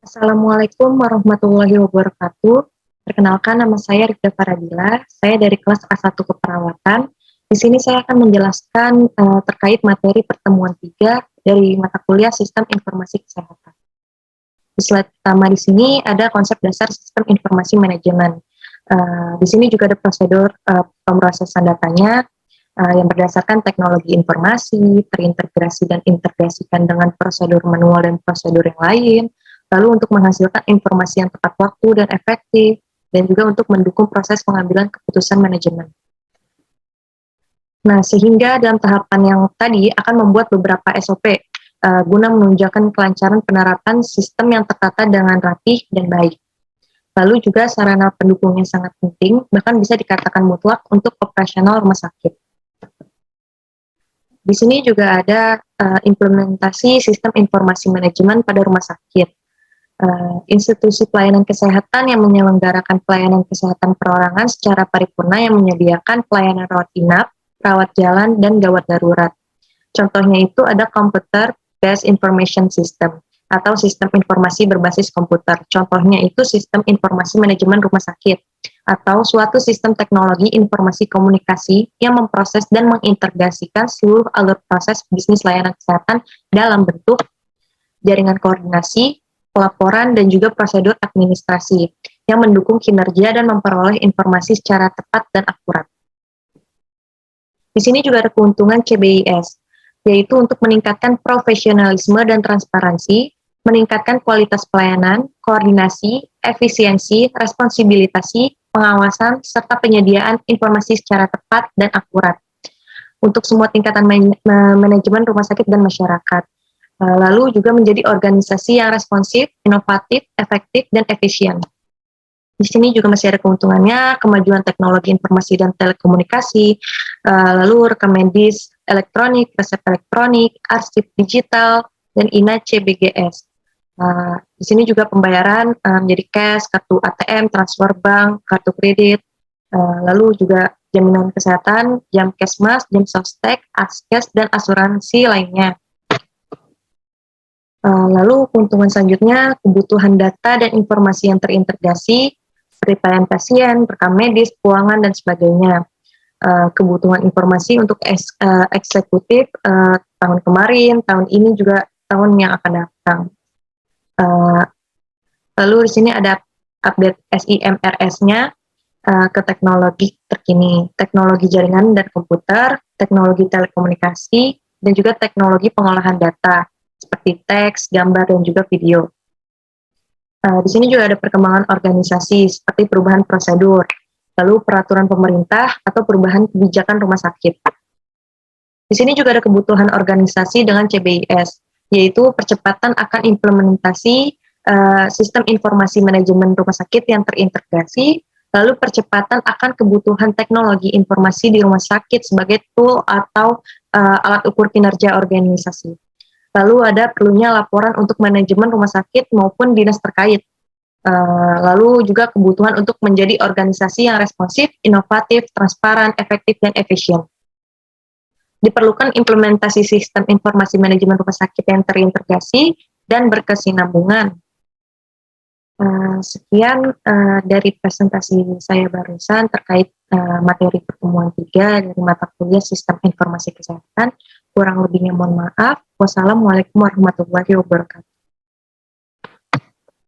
Assalamualaikum warahmatullahi wabarakatuh. Perkenalkan, nama saya Rifda Faradila. Saya dari kelas A1 Keperawatan. Di sini saya akan menjelaskan terkait materi pertemuan 3 dari mata kuliah Sistem Informasi Kesehatan. Di slide pertama di sini ada konsep dasar Sistem Informasi Manajemen. Di sini juga ada prosedur pemrosesan datanya yang berdasarkan teknologi informasi, terintegrasi dan integrasikan dengan prosedur manual dan prosedur yang lain, lalu untuk menghasilkan informasi yang tepat waktu dan efektif, dan juga untuk mendukung proses pengambilan keputusan manajemen. Nah, sehingga dalam tahapan yang tadi akan membuat beberapa SOP guna menunjukkan kelancaran penerapan sistem yang tertata dengan rapih dan baik. Lalu juga sarana pendukungnya sangat penting, bahkan bisa dikatakan mutlak untuk operasional rumah sakit. Di sini juga ada implementasi sistem informasi manajemen pada rumah sakit. Institusi pelayanan kesehatan yang menyelenggarakan pelayanan kesehatan perorangan secara paripurna yang menyediakan pelayanan rawat inap, rawat jalan, dan gawat darurat. Contohnya itu ada Computer Based Information System atau sistem informasi berbasis komputer. Contohnya itu sistem informasi manajemen rumah sakit atau suatu sistem teknologi informasi komunikasi yang memproses dan mengintegrasikan seluruh alur proses bisnis layanan kesehatan dalam bentuk jaringan koordinasi, pelaporan, dan juga prosedur administrasi yang mendukung kinerja dan memperoleh informasi secara tepat dan akurat. Di sini juga ada keuntungan CBIS, yaitu untuk meningkatkan profesionalisme dan transparansi, meningkatkan kualitas pelayanan, koordinasi, efisiensi, responsibilitas, pengawasan, serta penyediaan informasi secara tepat dan akurat untuk semua tingkatan manajemen rumah sakit dan masyarakat. Lalu juga menjadi organisasi yang responsif, inovatif, efektif, dan efisien. Di sini juga masih ada keuntungannya, kemajuan teknologi informasi dan telekomunikasi, lalu rekam medis elektronik, resep elektronik, arsip digital, dan INA CBGS. Di sini juga pembayaran menjadi cash, kartu ATM, transfer bank, kartu kredit, lalu juga jaminan kesehatan, jam kesmas, jam sostek, askes, dan asuransi lainnya. Lalu keuntungan selanjutnya, kebutuhan data dan informasi yang terintegrasi, seperti pelayanan pasien, rekam medis, keuangan, dan sebagainya. Kebutuhan informasi untuk eksekutif tahun kemarin, tahun ini juga tahun yang akan datang. Lalu di sini ada update SIMRS-nya ke teknologi terkini, teknologi jaringan dan komputer, teknologi telekomunikasi, dan juga teknologi pengolahan data seperti teks, gambar, dan juga video. Di sini juga ada perkembangan organisasi seperti perubahan prosedur, lalu peraturan pemerintah atau perubahan kebijakan rumah sakit. Di sini juga ada kebutuhan organisasi dengan CBIS, yaitu percepatan akan implementasi sistem informasi manajemen rumah sakit yang terintegrasi, lalu percepatan akan kebutuhan teknologi informasi di rumah sakit sebagai tool atau alat ukur kinerja organisasi. Lalu ada perlunya laporan untuk manajemen rumah sakit maupun dinas terkait. Lalu juga kebutuhan untuk menjadi organisasi yang responsif, inovatif, transparan, efektif, dan efisien. Diperlukan implementasi sistem informasi manajemen rumah sakit yang terintegrasi dan berkesinambungan. Sekian dari presentasi saya barusan terkait materi pertemuan 3 dari mata kuliah Sistem Informasi Kesehatan. Kurang lebihnya mohon maaf. Wassalamualaikum warahmatullahi wabarakatuh.